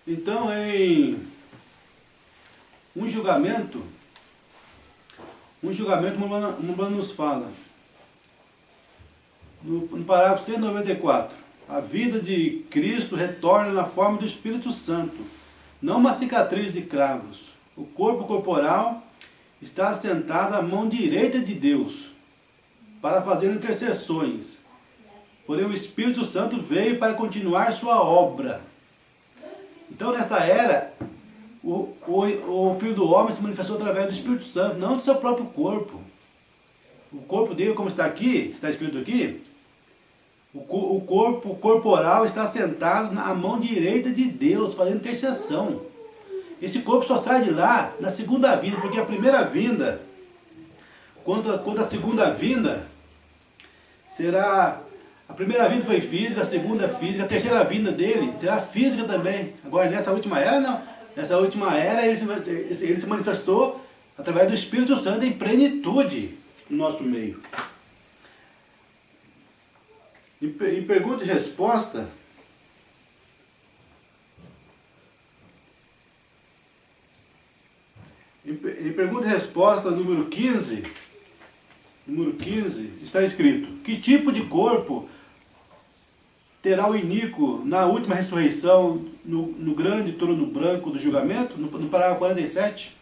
Então, em um julgamento, Umbanda nos fala, no parágrafo 194, a vida de Cristo retorna na forma do Espírito Santo, não uma cicatriz de cravos. O corpo corporal está assentado à mão direita de Deus, para fazer intercessões. Porém, o Espírito Santo veio para continuar sua obra. Então, nesta era, o Filho do Homem se manifestou através do Espírito Santo, não do seu próprio corpo. O corpo dele, como está aqui, está escrito aqui, o corpo corporal está sentado na mão direita de Deus, fazendo intercessão. Esse corpo só sai de lá na segunda vinda, porque a primeira vinda, quanto a segunda vinda, será... A primeira vinda foi física, a segunda física, a terceira vinda dele será física também. Agora, nessa última era, não. Nessa última era, ele se manifestou através do Espírito Santo em plenitude no nosso meio. Em pergunta e resposta, número 15, está escrito: que tipo de corpo terá o iníquo na última ressurreição, no grande trono branco do julgamento? No parágrafo 47.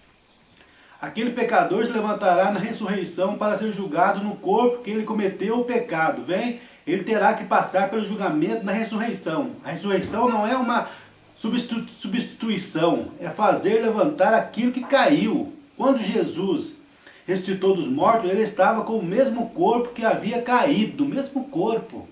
Aquele pecador se levantará na ressurreição para ser julgado no corpo que ele cometeu o pecado. Ele terá que passar pelo julgamento na ressurreição. A ressurreição não é uma substituição, é fazer levantar aquilo que caiu. Quando Jesus ressuscitou dos mortos, ele estava com o mesmo corpo que havia caído, o mesmo corpo.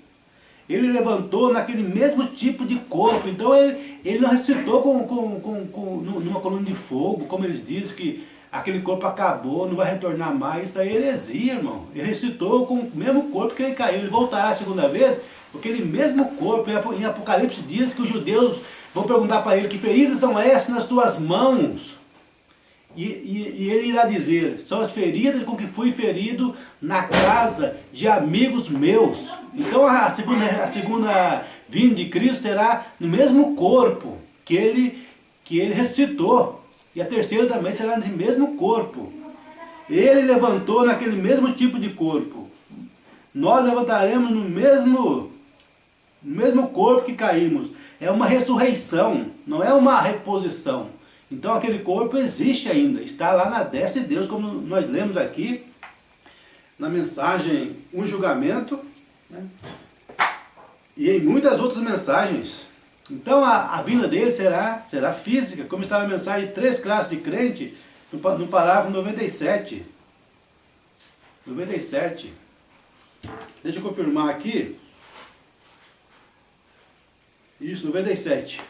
Ele levantou naquele mesmo tipo de corpo. Então ele não ressuscitou numa coluna de fogo, como eles dizem que aquele corpo acabou, não vai retornar mais. Isso aí é heresia, irmão. Ele ressuscitou com o mesmo corpo que ele caiu. Ele voltará a segunda vez, porque aquele mesmo corpo, em Apocalipse diz que os judeus vão perguntar para ele: que feridas são essas nas tuas mãos? E ele irá dizer: são as feridas com que fui ferido na casa de amigos meus. Então a segunda vinda de Cristo será no mesmo corpo que ele ressuscitou. E a terceira também será nesse mesmo corpo. Ele levantou naquele mesmo tipo de corpo. Nós levantaremos no mesmo corpo que caímos. É uma ressurreição, não é uma reposição. Então aquele corpo existe ainda, está lá na destra de Deus, como nós lemos aqui na mensagem Um Julgamento, né? E em muitas outras mensagens. Então a vinda dele será física, como está na mensagem Três Classes de Crente, no parágrafo 97. 97. Deixa eu confirmar aqui. Isso, 97.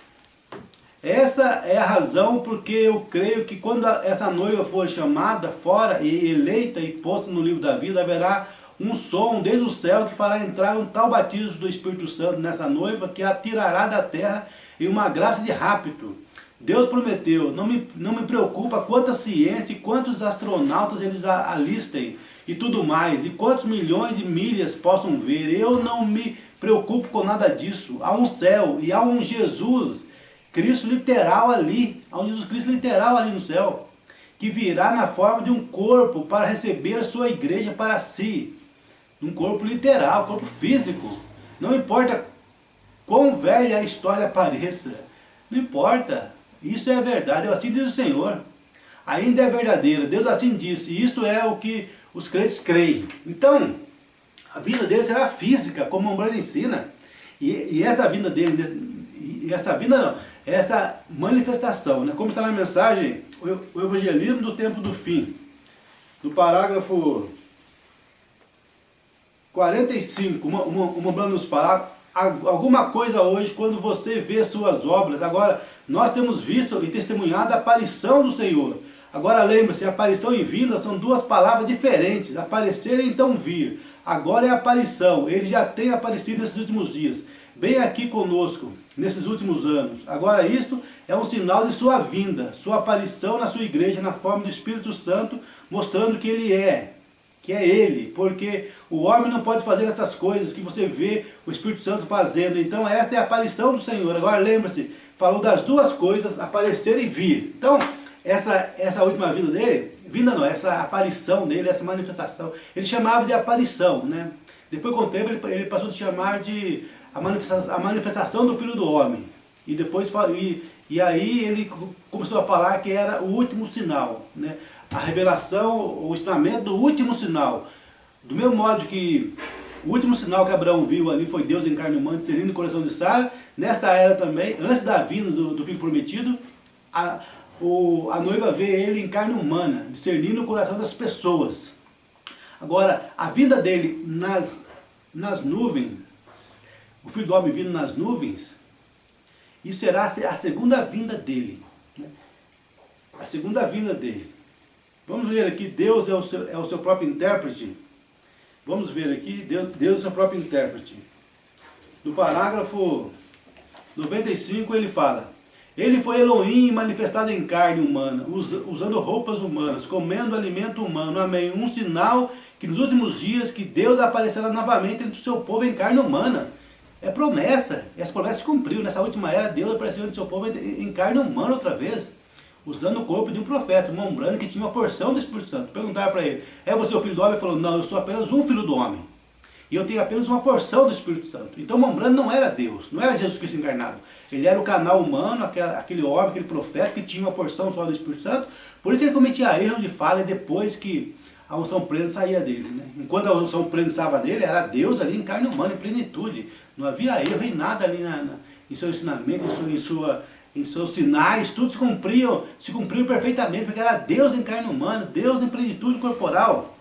Essa é a razão porque eu creio que quando essa noiva for chamada fora e eleita e posta no livro da vida, haverá um som desde o céu que fará entrar um tal batismo do Espírito Santo nessa noiva, que a tirará da terra em uma graça de rapto. Deus prometeu: não me preocupa quanta ciência e quantos astronautas eles alistem e tudo mais, e quantos milhões de milhas possam ver. Eu não me preocupo com nada disso. Há um céu e há um Jesus Cristo literal ali, há um Jesus Cristo literal ali no céu, que virá na forma de um corpo para receber a sua igreja para si. Um corpo literal, corpo físico. Não importa quão velha a história pareça, não importa, isso é a verdade, assim diz o Senhor. Ainda é verdadeira, Deus assim disse, e isso é o que os crentes creem. Então, a vida dele será física, como a Umbanda ensina, e essa vinda dele, essa manifestação, né? Como está na mensagem, o evangelismo do tempo do fim, no parágrafo 45, uma Umbanda nos fala: alguma coisa hoje quando você vê suas obras. Agora, nós temos visto e testemunhado a aparição do Senhor. Agora lembre-se, aparição e vinda são duas palavras diferentes. Aparecer e então vir. Agora é aparição, ele já tem aparecido nesses últimos dias, bem aqui conosco, nesses últimos anos. Agora isto é um sinal de sua vinda, sua aparição na sua igreja, na forma do Espírito Santo, mostrando que ele é que é Ele, porque o homem não pode fazer essas coisas que você vê o Espírito Santo fazendo. Então esta é a aparição do Senhor. Agora lembra-se, falou das duas coisas, aparecer e vir. Então, essa última vinda dele, essa aparição dele, essa manifestação, ele chamava de aparição, né? Depois com o tempo ele passou a chamar de a manifestação do Filho do Homem. E depois e aí ele começou a falar que era o último sinal, né? A revelação, o ensinamento do último sinal. Do mesmo modo que o último sinal que Abraão viu ali foi Deus em carne humana, discernindo o coração de Sara, nesta era também, antes da vinda do Filho Prometido, a noiva vê ele em carne humana, discernindo o coração das pessoas. Agora, a vinda dele nas nuvens, o Filho do Homem vindo nas nuvens, isso será a segunda vinda dele. Né? A segunda vinda dele. Vamos ler aqui, Deus é o seu próprio intérprete. Vamos ver aqui, Deus é o seu próprio intérprete. No parágrafo 95 ele fala: Ele foi Elohim manifestado em carne humana, usando roupas humanas, comendo alimento humano. Amém. Um sinal que nos últimos dias que Deus aparecerá novamente entre o seu povo em carne humana. É promessa. Essa promessa se cumpriu. Nessa última era, Deus apareceu entre o seu povo em carne humana outra vez, usando o corpo de um profeta, um mão branca que tinha uma porção do Espírito Santo. Perguntaram para ele: é você o filho do homem? Ele falou: não, eu sou apenas um filho do homem. E eu tenho apenas uma porção do Espírito Santo. Então Mambrano não era Deus, não era Jesus Cristo encarnado. Ele era o canal humano, aquele homem, aquele profeta que tinha uma porção só do Espírito Santo. Por isso ele cometia erro de fala depois que a unção plena saía dele. Né? Enquanto a unção plena estava nele, era Deus ali em carne humana, em plenitude. Não havia erro em nada ali em seu ensinamento, em seus sinais, tudo se cumpriu perfeitamente, porque era Deus em carne humana, Deus em plenitude corporal.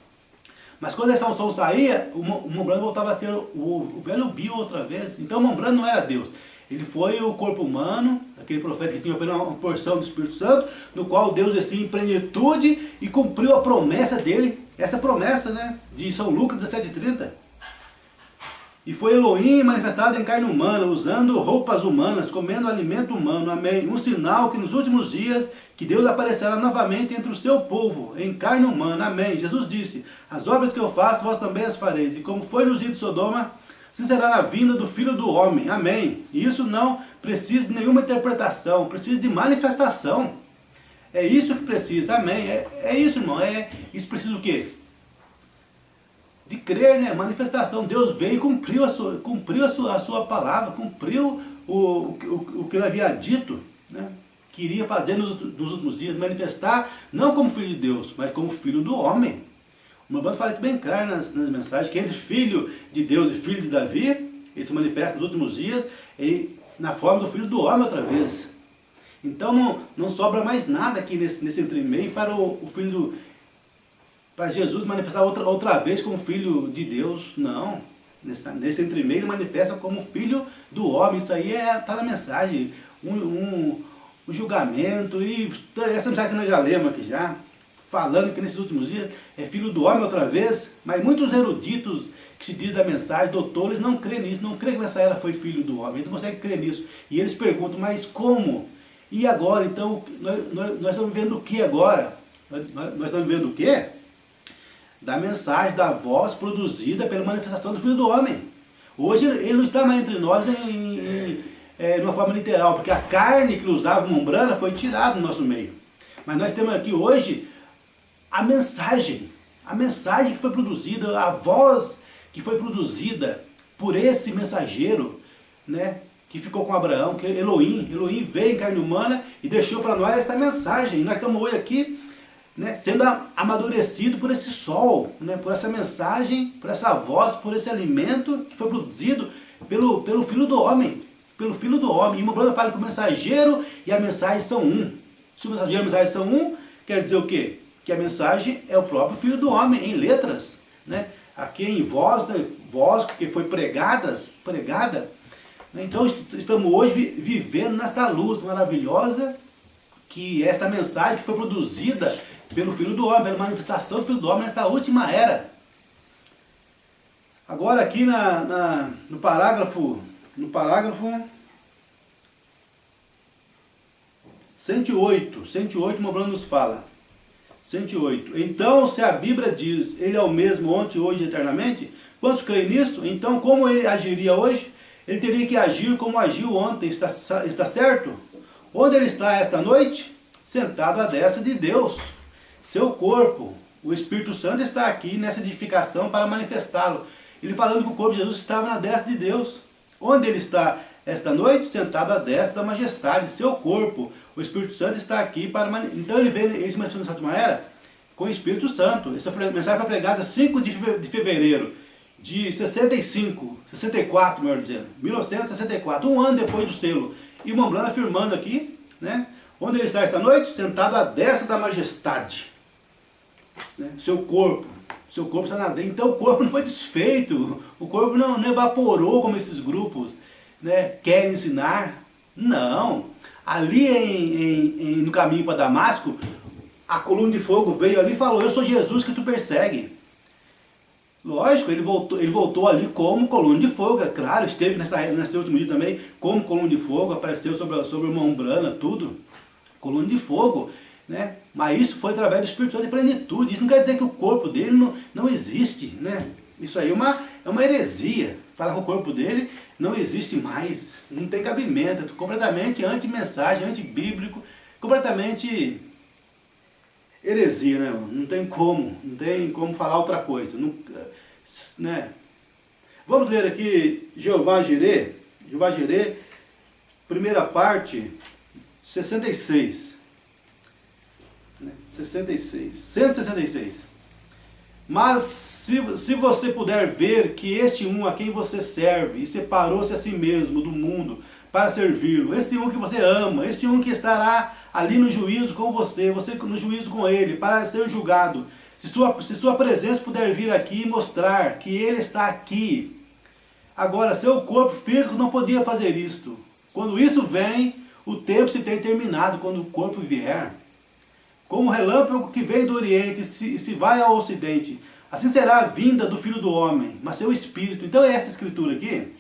Mas quando essa unção saía, o Mambrano voltava a ser o velho Bio outra vez. Então o Mambrano não era Deus. Ele foi o corpo humano, aquele profeta que tinha apenas uma porção do Espírito Santo, no qual Deus descia em plenitude e cumpriu a promessa dele, essa promessa, né, de São Lucas 17:30. E foi Elohim manifestado em carne humana, usando roupas humanas, comendo alimento humano. Amém. Um sinal que nos últimos dias, que Deus aparecerá novamente entre o seu povo, em carne humana. Amém. Jesus disse: as obras que eu faço, vós também as fareis. E como foi nos dias de Sodoma, assim será na vinda do Filho do Homem. Amém. E isso não precisa de nenhuma interpretação, precisa de manifestação. É isso que precisa. Amém. É isso, irmão. Isso precisa do quê? De crer, né? Manifestação. Deus veio e cumpriu a sua palavra, cumpriu o que ele havia dito, né? Que iria fazer nos últimos dias, manifestar, não como filho de Deus, mas como filho do homem. O Mambrano fala isso bem claro nas mensagens, que entre filho de Deus e filho de Davi, ele se manifesta nos últimos dias na forma do filho do homem outra vez. Então não sobra mais nada aqui nesse entremeio para para Jesus manifestar outra vez como filho de Deus. Não. Nesse entremeio ele manifesta como filho do homem. Isso aí está na mensagem. Um julgamento. E essa mensagem que nós já lemos aqui já. Falando que nesses últimos dias é filho do homem outra vez. Mas muitos eruditos que se diz da mensagem, doutores, não creem nisso. Não creem que nessa era foi filho do homem. Eles não conseguem crer nisso. E eles perguntam: mas como? E agora? Então nós estamos vendo o que agora? Nós estamos vendo o quê? Da mensagem, da voz produzida pela manifestação do Filho do Homem. Hoje ele não está mais entre nós de uma forma literal, porque a carne que usava Mambrana foi tirada do nosso meio. Mas nós temos aqui hoje a mensagem que foi produzida, a voz que foi produzida por esse mensageiro, né, que ficou com Abraão, que é Elohim. Elohim veio em carne humana e deixou para nós essa mensagem. E nós estamos hoje aqui, né, sendo amadurecido por esse sol, né, por essa mensagem, por essa voz, por esse alimento que foi produzido pelo Filho do Homem. Pelo Filho do Homem. E o Mambrano fala que o mensageiro e a mensagem são um. Se o mensageiro e a mensagem são um, quer dizer o quê? Que a mensagem é o próprio Filho do Homem, em letras. Né? Aqui em voz, né, voz que foi pregada. Né? Então estamos hoje vivendo nessa luz maravilhosa, que essa mensagem que foi produzida pelo Filho do Homem, pela manifestação do Filho do Homem nessa última era. Agora aqui no parágrafo 108, o Mambrano nos fala: 108. Então, se a Bíblia diz, ele é o mesmo ontem, hoje e eternamente, quantos creem nisso? Então, como ele agiria hoje? Ele teria que agir como agiu ontem, está certo? Onde ele está esta noite? Sentado à destra de Deus. Seu corpo, o Espírito Santo está aqui nessa edificação para manifestá-lo. Ele falando que o corpo de Jesus estava na destra de Deus. Onde ele está esta noite? Sentado à destra da majestade. Seu corpo, o Espírito Santo está aqui para manifestar. Então ele veio esse manifestação da sétima era com o Espírito Santo. Essa mensagem foi pregada 5 de fevereiro de 64, melhor dizendo, 1964, um ano depois do selo. E o Mamblana afirmando aqui, né? Onde ele está esta noite? Sentado à destra da majestade. Né? Seu corpo está na dentro. Então o corpo não foi desfeito, o corpo não evaporou como esses grupos, né, querem ensinar. Não. Ali no caminho para Damasco, a coluna de fogo veio ali e falou, eu sou Jesus que tu persegue. Lógico, ele voltou ali como coluna de fogo, é claro, esteve nesse último dia também como coluna de fogo, apareceu sobre uma umbrana, tudo, coluna de fogo, né? Mas isso foi através do Espírito Santo de plenitude. Isso não quer dizer que o corpo dele não existe, né? Isso aí é uma heresia, falar que o corpo dele não existe mais, não tem cabimento, é completamente anti-mensagem, anti-bíblico, completamente heresia, né? Não tem como falar outra coisa, não, né? Vamos ler aqui Jeová Jireh, primeira parte, 66, 166. Mas se você puder ver que este um a quem você serve e separou-se a si mesmo do mundo para servi-lo, este um que você ama, este um que estará ali no juízo com você no juízo com ele, para ser julgado, se sua presença puder vir aqui e mostrar que ele está aqui. Agora, seu corpo físico não podia fazer isto. Quando isso vem, o tempo se tem terminado, quando o corpo vier. Como o relâmpago que vem do Oriente se vai ao Ocidente, assim será a vinda do Filho do Homem, mas seu Espírito. Então é essa escritura aqui,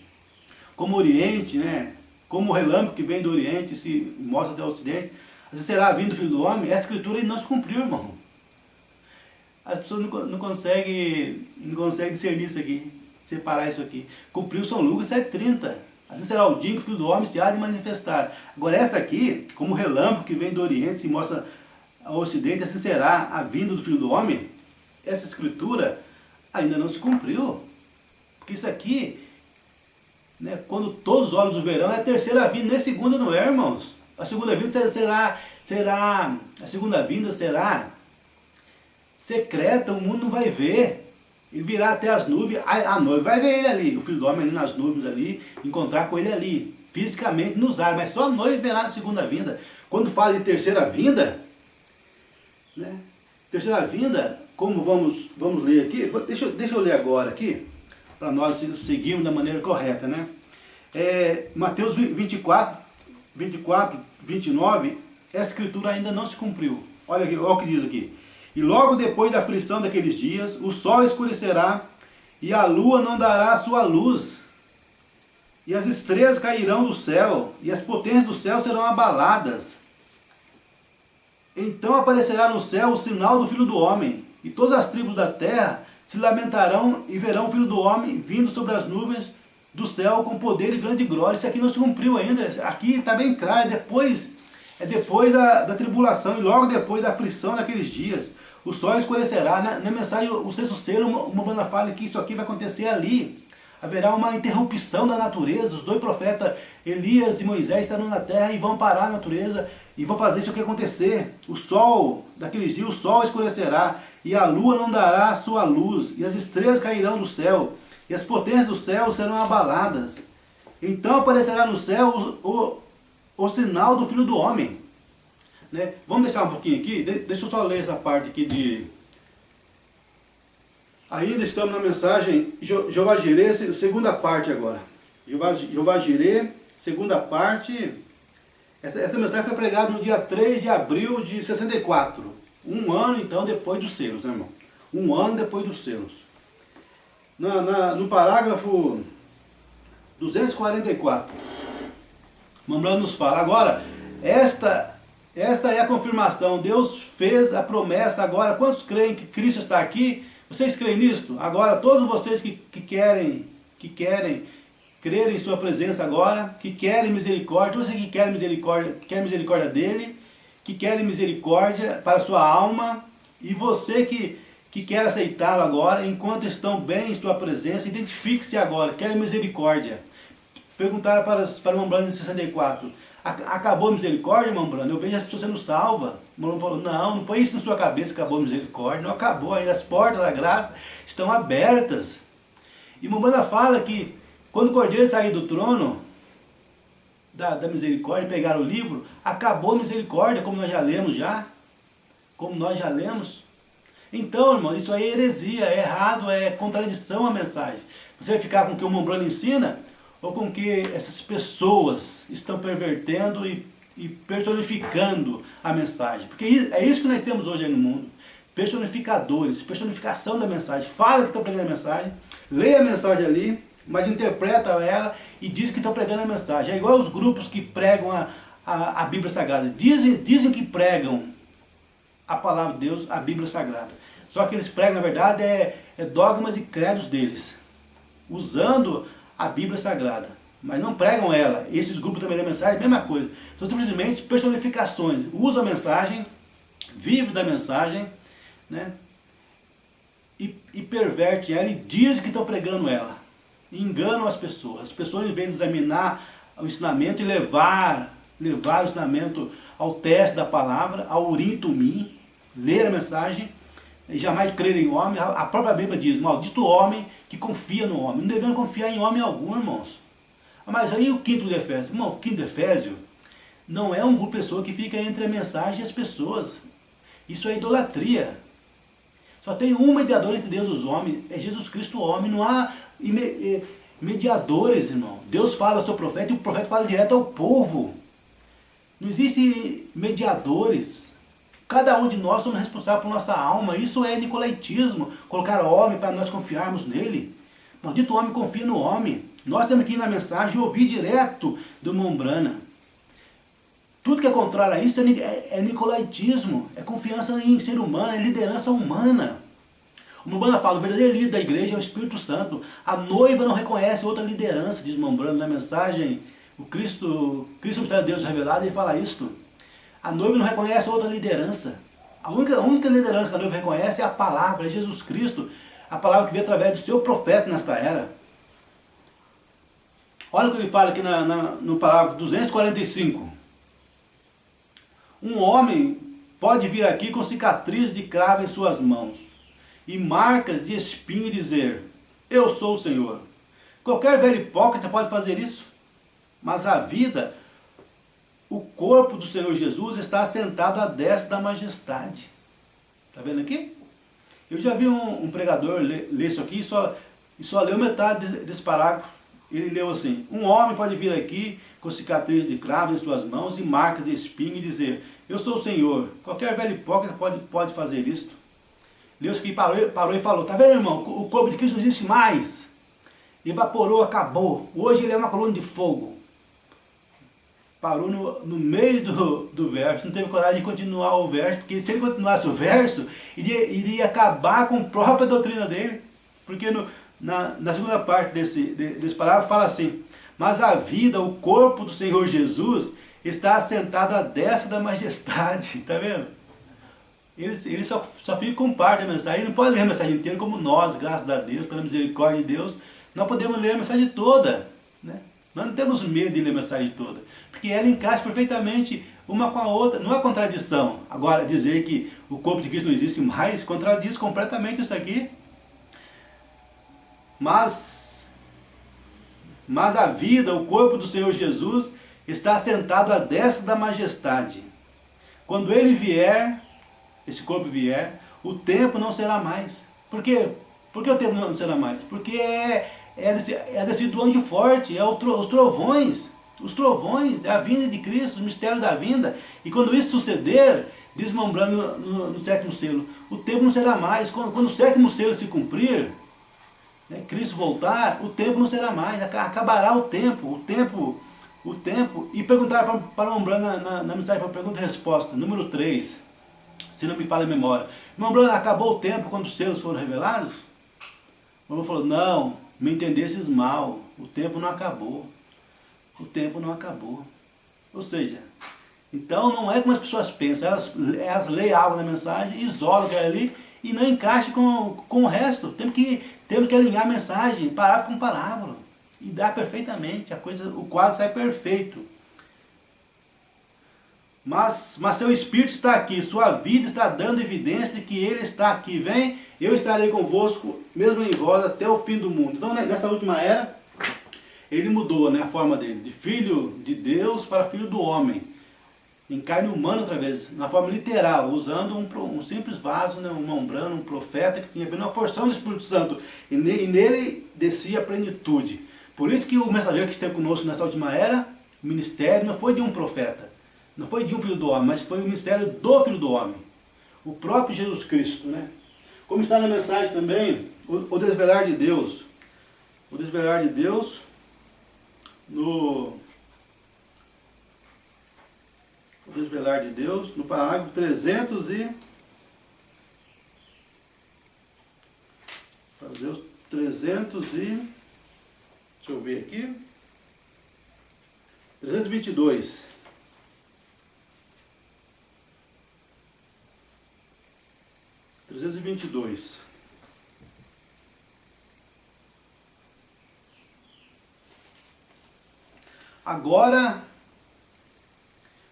como o Oriente, né? Como o relâmpago que vem do Oriente se mostra até o Ocidente, assim será a vinda do Filho do Homem. Essa escritura não se cumpriu, irmão. As pessoas não conseguem discernir isso aqui, separar isso aqui. Cumpriu São Lucas 7,30. Assim será o dia que o Filho do Homem se há de manifestar. Agora essa aqui, como o relâmpago que vem do Oriente se mostra ao Ocidente, assim será a vinda do Filho do Homem. Essa escritura ainda não se cumpriu. Porque isso aqui, né, quando todos os olhos o verão, é a terceira vinda, não é a segunda, não é, irmãos? A segunda vinda será secreta, o mundo não vai ver. Ele virá até as nuvens, a noiva vai ver ele ali, o Filho do Homem ali nas nuvens ali, encontrar com ele ali, fisicamente nos ares, mas só a noiva verá na segunda vinda. Quando fala de terceira vinda, né? Terceira vinda, como vamos ler aqui, deixa eu ler agora aqui, para nós seguirmos da maneira correta, né? Mateus 24, 29, essa escritura ainda não se cumpriu. Olha o que diz aqui. E logo depois da aflição daqueles dias, o sol escurecerá, e a lua não dará a sua luz, e as estrelas cairão do céu, e as potências do céu serão abaladas. Então aparecerá no céu o sinal do Filho do Homem, e todas as tribos da terra se lamentarão e verão o Filho do Homem vindo sobre as nuvens do céu com poder e grande glória. Isso aqui não se cumpriu ainda, aqui está bem claro, é depois da tribulação e logo depois da aflição daqueles dias. O sol escurecerá. Na mensagem, o sexto selo, uma banda fala que isso aqui vai acontecer ali. Haverá uma interrupção da natureza. Os dois profetas, Elias e Moisés, estarão na terra e vão parar a natureza e vão fazer isso aqui acontecer. O sol, daqueles dias, o sol escurecerá e a lua não dará a sua luz e as estrelas cairão do céu e as potências do céu serão abaladas. Então aparecerá no céu o sinal do Filho do Homem. Né? Vamos deixar um pouquinho aqui, deixa eu só ler essa parte aqui de... Ainda estamos na mensagem Jeová Jireh, segunda parte agora. Jeová Jireh, segunda parte. Essa mensagem foi pregada no dia 3 de abril de 64. Um ano então depois dos selos, né, irmão? Um ano depois dos selos. No parágrafo 244, Mamblana nos fala, agora, Esta é a confirmação. Deus fez a promessa agora. Quantos creem que Cristo está aqui? Vocês creem nisto? Agora, todos vocês que querem crer em sua presença agora, que querem misericórdia, você que quer misericórdia dele, que querem misericórdia para a sua alma, e você que quer aceitá-lo agora, enquanto estão bem em sua presença, identifique-se agora, querem misericórdia. Perguntaram para o irmão Brando em 64, acabou a misericórdia, irmão Brando? Eu vejo as pessoas sendo salvas. O irmão falou, não põe isso na sua cabeça, acabou a misericórdia, não acabou ainda, as portas da graça estão abertas. E o irmão Brando fala que quando o Cordeiro sair do trono da misericórdia e pegar o livro, acabou a misericórdia, como nós já lemos. Então, irmão, isso aí é heresia, é errado, é contradição a mensagem. Você vai ficar com o que o irmão Brando ensina, ou com que essas pessoas estão pervertendo e personificando a mensagem. Porque é isso que nós temos hoje aí no mundo. Personificadores, personificação da mensagem. Fala que estão pregando a mensagem, lê a mensagem ali, mas interpreta ela e diz que estão pregando a mensagem. É igual os grupos que pregam a Bíblia Sagrada. Dizem que pregam a palavra de Deus, a Bíblia Sagrada. Só que eles pregam, na verdade, dogmas e credos deles, usando a Bíblia Sagrada, mas não pregam ela. Esses grupos também da mensagem, mesma coisa. São simplesmente personificações. Usam a mensagem, vivem da mensagem, né? E perverte ela e diz que estão pregando ela. E enganam as pessoas. As pessoas, em vez de examinar o ensinamento e levar o ensinamento ao teste da palavra, ao urim e tumim, ler a mensagem, e jamais crer em homem. A própria Bíblia diz, maldito o homem que confia no homem. Não devemos confiar em homem algum, irmãos. Mas aí o quinto de Efésios? Irmão, o quinto de Efésios não é um grupo de pessoas que fica entre a mensagem e as pessoas. Isso é idolatria. Só tem um mediador entre Deus e os homens, é Jesus Cristo o homem. Não há mediadores, irmão. Deus fala ao seu profeta e o profeta fala direto ao povo. Não existem mediadores. Cada um de nós somos responsáveis por nossa alma. Isso é nicolaitismo. Colocar o homem para nós confiarmos nele. Maldito homem confia no homem. Nós temos que ir na mensagem e ouvir direto do irmão Brana. Tudo que é contrário a isso é nicolaitismo. É confiança em ser humano, é liderança humana. O irmão Brana fala, o verdadeiro líder da igreja é o Espírito Santo. A noiva não reconhece outra liderança, diz o irmão Brana na mensagem. O Cristo Mistério de Deus revelado, ele fala isto. A noiva não reconhece outra liderança. A única liderança que a noiva reconhece é a palavra, é Jesus Cristo. A palavra que veio através do seu profeta nesta era. Olha o que ele fala aqui no parágrafo 245. Um homem pode vir aqui com cicatriz de cravo em suas mãos e marcas de espinho e dizer, eu sou o Senhor. Qualquer velho hipócrita pode fazer isso. Mas a vida, o corpo do Senhor Jesus está assentado à destra da majestade. Está vendo aqui? Eu já vi um pregador ler isso aqui e só leu metade desse parágrafo. Ele leu assim, um homem pode vir aqui com cicatriz de cravo em suas mãos e marcas de espinho e dizer, eu sou o Senhor. Qualquer velho hipócrita pode fazer isso. Leu isso aqui, parou e falou, tá vendo, irmão? O corpo de Cristo não existe mais. Evaporou, acabou. Hoje ele é uma coluna de fogo. Parou no meio do verso, não teve coragem de continuar o verso, porque se ele continuasse o verso, iria acabar com a própria doutrina dele. Porque na segunda parte desse parágrafo fala assim, mas a vida, o corpo do Senhor Jesus, está assentado à destra da majestade. Está vendo? Ele só fica com parte da mensagem. Ele não pode ler a mensagem inteira como nós, graças a Deus, pela misericórdia de Deus. Nós podemos ler a mensagem toda, né? Nós não temos medo de ler a mensagem toda, porque ela encaixa perfeitamente uma com a outra, não é contradição. Agora, dizer que o corpo de Cristo não existe mais, contradiz completamente isso aqui. Mas a vida, o corpo do Senhor Jesus, está assentado à destra da majestade. Quando ele vier, esse corpo vier, o tempo não será mais. Por quê? Por que o tempo não será mais? Porque é descido do anjo forte, os trovões, é a vinda de Cristo, o mistério da vinda. E quando isso suceder, desmembrando no sétimo selo, o tempo não será mais. Quando o sétimo selo se cumprir, né, Cristo voltar, o tempo não será mais, acabará o tempo o tempo, e perguntaram para o Branham na mensagem para pergunta e resposta, número 3, se não me falha a memória. Irmão Branham, acabou o tempo quando os selos foram revelados? O irmão falou, não, me entendesses mal, o tempo não acabou. O tempo não acabou. Ou seja, então não é como as pessoas pensam, elas leem algo na mensagem, isolam o que é ali e não encaixam com o resto. Temos que alinhar a mensagem, parágrafo com parágrafo. E dá perfeitamente, o quadro sai perfeito. Mas seu Espírito está aqui, sua vida está dando evidência de que Ele está aqui. Vem, eu estarei convosco, mesmo em vós, até o fim do mundo. Então, nessa última era, Ele mudou, né, a forma dele, de filho de Deus para filho do homem. Em carne humana outra vez, na forma literal, usando um simples vaso, né, um ombrano, um profeta que tinha apenas uma porção do Espírito Santo. E nele descia a plenitude. Por isso que o mensageiro que esteve conosco nessa última era, o ministério não foi de um profeta, não foi de um filho do homem, mas foi o ministério do Filho do Homem, o próprio Jesus Cristo, né? Como está na mensagem também, o desvelar de Deus. O desvelar de Deus, o desvelar de Deus, no parágrafo 300 e... Fazer os 300 e... Deixa eu ver aqui. 322. Agora,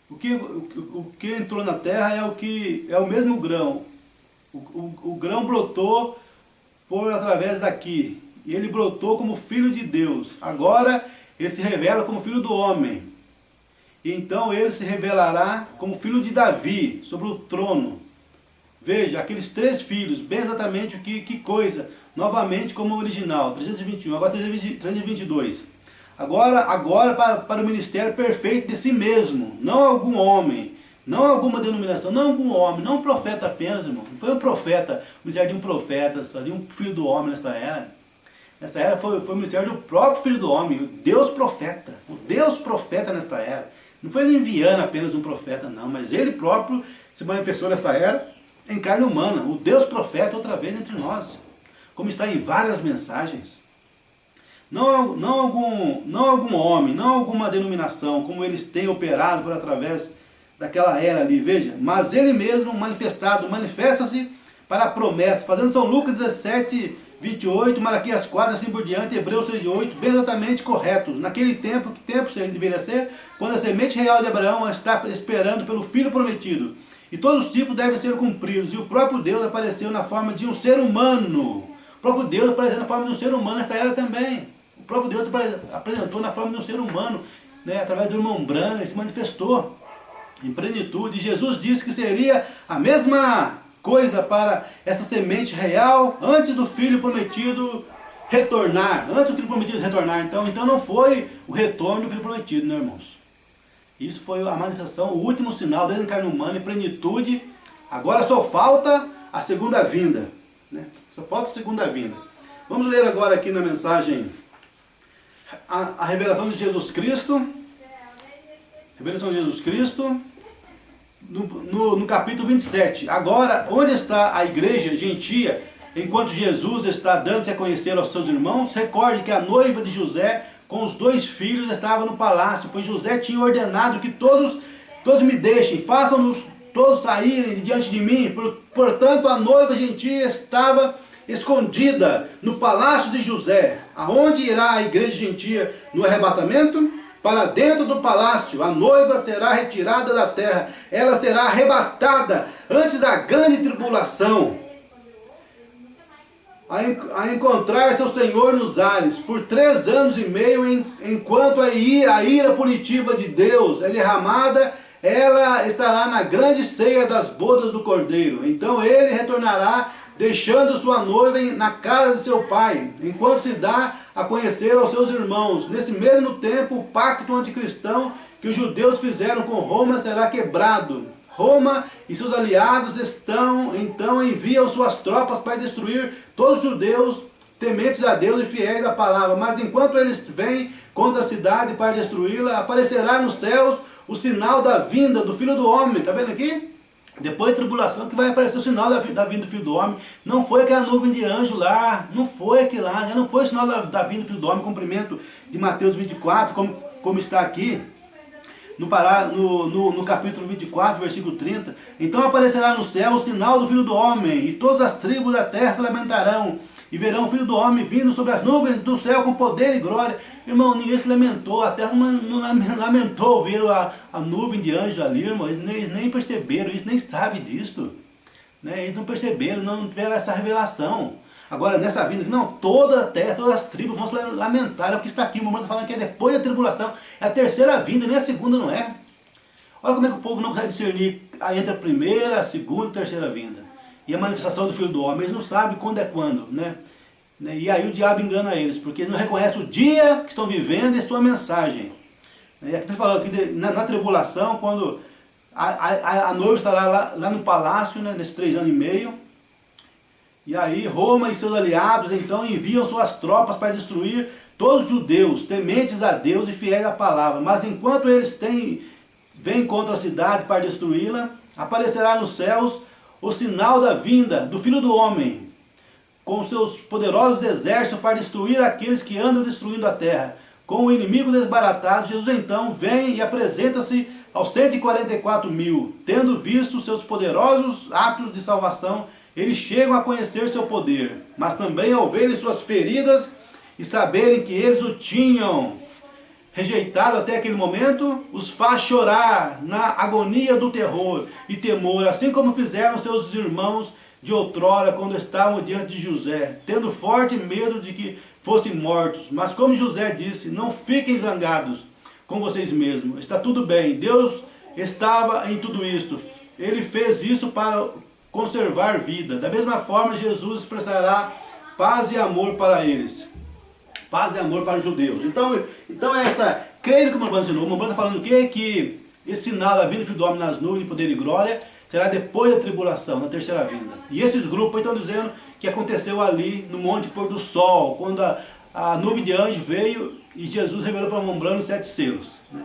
o que entrou na terra é o mesmo grão. O grão brotou através daqui. E ele brotou como filho de Deus. Agora ele se revela como filho do homem. E então ele se revelará como filho de Davi, sobre o trono. Veja, aqueles 3 filhos, bem exatamente que coisa. Novamente como o original, 321, agora 322. Agora para o ministério perfeito de si mesmo, não algum homem, não alguma denominação, não algum homem, não um profeta apenas, irmão. Não foi um profeta, o ministério de um profeta, só de um filho do homem nessa era. Nessa era foi o ministério do próprio Filho do Homem, o Deus profeta. O Deus profeta nesta era. Não foi ele enviando apenas um profeta, não, mas ele próprio se manifestou nesta era em carne humana. O Deus profeta outra vez entre nós. Como está em várias mensagens. Não algum homem, não alguma denominação, como eles têm operado por através daquela era ali, veja. Mas ele mesmo manifesta-se para a promessa, fazendo São Lucas 17, 28, Malaquias 4, assim por diante, Hebreus 3:8, bem exatamente corretos. Naquele tempo, que tempo deveria ser? Quando a semente real de Abraão está esperando pelo filho prometido. E todos os tipos devem ser cumpridos. E o próprio Deus apareceu na forma de um ser humano. O próprio Deus apareceu na forma de um ser humano nessa era também. O próprio Deus apresentou na forma de um ser humano, né, através do irmão Branham, ele se manifestou em plenitude. E Jesus disse que seria a mesma coisa para essa semente real antes do filho prometido retornar. Antes do filho prometido retornar. Então não foi o retorno do filho prometido, né, irmãos? Isso foi a manifestação, o último sinal da carne humana em plenitude. Agora só falta a segunda vinda, né? Só falta a segunda vinda. Vamos ler agora aqui na mensagem a revelação de Jesus Cristo. Revelação de Jesus Cristo. No capítulo 27, agora, onde está a igreja gentia, enquanto Jesus está dando-se a conhecer aos seus irmãos? Recorde que a noiva de José, com os 2 filhos, estava no palácio, pois José tinha ordenado que todos me deixem, façam-nos todos saírem diante de mim. Portanto, a noiva gentia estava escondida no palácio de José. Aonde irá a igreja gentia no arrebatamento? Para dentro do palácio. A noiva será retirada da terra. Ela será arrebatada antes da grande tribulação, a encontrar seu Senhor nos ares, por 3 anos e meio, enquanto a ira punitiva de Deus é derramada, ela estará na grande ceia das bodas do Cordeiro. Então ele retornará, deixando sua noiva na casa de seu pai, enquanto se dá a conhecer aos seus irmãos. Nesse mesmo tempo, o pacto anticristão que os judeus fizeram com Roma será quebrado. Roma e seus aliados então enviam suas tropas para destruir todos os judeus tementes a Deus e fiéis à palavra. Mas enquanto eles vêm contra a cidade para destruí-la, aparecerá nos céus o sinal da vinda do Filho do Homem. Está vendo aqui? Depois da tribulação que vai aparecer o sinal da vinda do Filho do Homem. Não foi aquela nuvem de anjo lá, não foi aquilo lá, já não foi o sinal da vinda do Filho do Homem, cumprimento de Mateus 24, como está aqui. No capítulo 24, versículo 30. Então aparecerá no céu o sinal do Filho do Homem, e todas as tribos da terra se lamentarão, e verão o Filho do Homem vindo sobre as nuvens do céu com poder e glória. Irmão, ninguém se lamentou, a terra não lamentou ver a nuvem de anjos ali, irmão. Eles nem perceberam isso, nem sabem disso. Né? Eles não perceberam, não tiveram essa revelação. Agora, nessa vinda, não, toda a terra, todas as tribos vão se lamentar. É o que está aqui, o momento está falando que é depois da tribulação. É a terceira vinda, nem a segunda não é. Olha como é que o povo não consegue discernir entre a primeira, a segunda e a terceira vinda. E a manifestação do Filho do Homem, eles não sabem quando é quando, né? E aí o diabo engana eles, porque eles não reconhecem o dia que estão vivendo e a sua mensagem. E aqui está falando que na tribulação, quando a noiva estará lá no palácio, né, nesses 3 anos e meio, e aí Roma e seus aliados então enviam suas tropas para destruir todos os judeus, tementes a Deus e fiéis à palavra. Mas enquanto eles vêm contra a cidade para destruí-la, aparecerá nos céus o sinal da vinda do Filho do Homem, com seus poderosos exércitos para destruir aqueles que andam destruindo a terra. Com o inimigo desbaratado, Jesus então vem e apresenta-se aos 144 mil. Tendo visto seus poderosos atos de salvação, eles chegam a conhecer seu poder, mas também ao verem suas feridas e saberem que eles o tinham rejeitado até aquele momento, os faz chorar na agonia do terror e temor, assim como fizeram seus irmãos de outrora, quando estavam diante de José, tendo forte medo de que fossem mortos. Mas como José disse, não fiquem zangados com vocês mesmos, está tudo bem, Deus estava em tudo isto, Ele fez isso para conservar vida. Da mesma forma, Jesus expressará paz e amor para eles. Paz e amor para os judeus. Então essa, creio que o Mambrano ensinou, o Mambrano está falando o quê? Que esse sinal da vinda do Filho do Homem nas nuvens de poder e glória será depois da tribulação, na terceira vinda. E esses grupos estão dizendo que aconteceu ali no Monte Pôr do Sol, quando a nuvem de anjo veio e Jesus revelou para o Mambrano 7 selos. Né?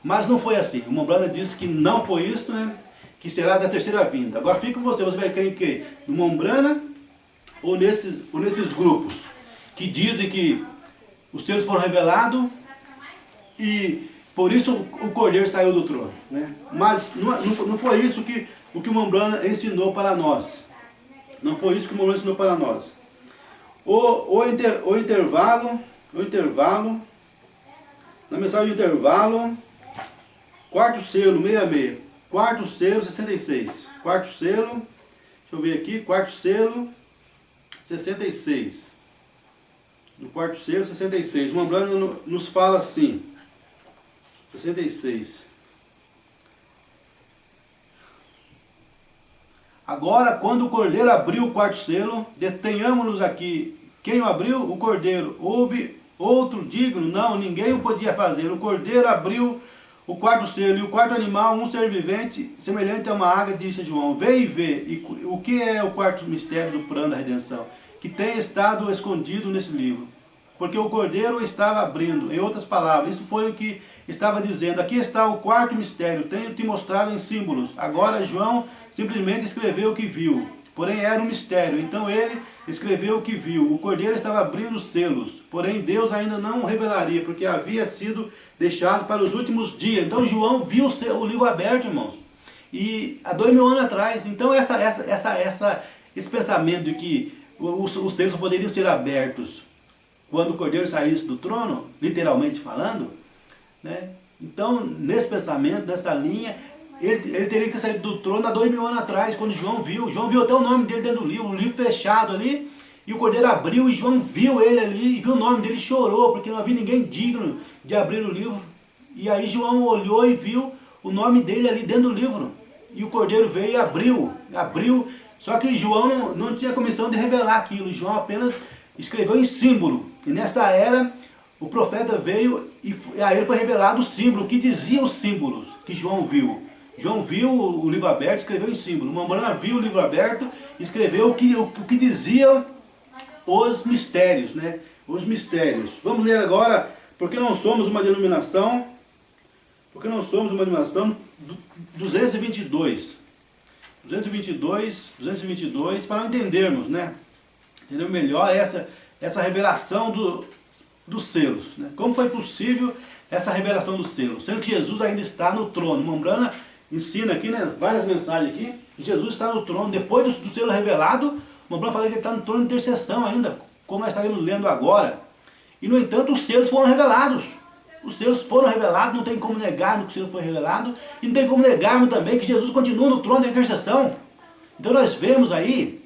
Mas não foi assim. O Mambrano disse que não foi isso, né? Que será da terceira vinda. Agora fica com você vai crer em quê? No Mambrana ou nesses grupos que dizem que os selos foram revelados e por isso o Cordeiro saiu do trono. Né? Mas não foi isso o que o Mambrana ensinou para nós. Não foi isso que o Mambrana ensinou para nós. O intervalo, na mensagem de intervalo, quarto selo, 66. Quarto selo, 66. Quarto selo, deixa eu ver aqui, quarto selo, 66. No quarto selo, 66. O Mambrana nos fala assim, 66. Agora, quando o Cordeiro abriu o quarto selo, detenhamos-nos aqui. Quem o abriu? O Cordeiro. Houve outro digno? Não, ninguém o podia fazer. O Cordeiro abriu o quarto selo, e o quarto animal, um ser vivente, semelhante a uma águia, disse a João, vem e vê. E o que é o quarto mistério do plano da redenção? Que tem estado escondido nesse livro. Porque o Cordeiro estava abrindo, em outras palavras, isso foi o que estava dizendo. Aqui está o quarto mistério, tenho te mostrado em símbolos. Agora João simplesmente escreveu o que viu. Porém era um mistério, então ele escreveu o que viu. O Cordeiro estava abrindo os selos, porém Deus ainda não o revelaria, porque havia sido deixado para os últimos dias. Então João viu o livro aberto, irmãos. E há 2000 anos atrás. Então esse pensamento de que os selos poderiam ser abertos quando o Cordeiro saísse do trono, literalmente falando, né? Então nesse pensamento, nessa linha, ele teria que ter saído do trono há 2000 anos atrás, quando João viu até o nome dele dentro do livro, o livro fechado ali, e o Cordeiro abriu e João viu ele ali, e viu o nome dele e chorou, porque não havia ninguém digno de abrir o livro. E aí João olhou e viu o nome dele ali dentro do livro, e o Cordeiro veio e abriu, só que João não tinha comissão de revelar aquilo, João apenas escreveu em símbolo, e nessa era o profeta veio e a ele foi revelado o símbolo, o que dizia os símbolos que João viu. João viu o livro aberto, escreveu em símbolo. Mambrana viu o livro aberto, escreveu o que diziam os mistérios, né? Os mistérios. Vamos ler agora Porque não somos uma denominação, 222, para não entendermos, né? Entender melhor essa revelação dos selos, né? Como foi possível essa revelação dos selos? Sendo que Jesus ainda está no trono. Mombrana ensina aqui, né, várias mensagens aqui, que Jesus está no trono. Depois do selo revelado, Mombrana fala que ele está no trono de intercessão ainda, como nós estaremos lendo agora. E no entanto os selos foram revelados. Os selos foram revelados, não tem como negar que o selo foi revelado, e não tem como negarmos também que Jesus continua no trono da intercessão. Então nós vemos aí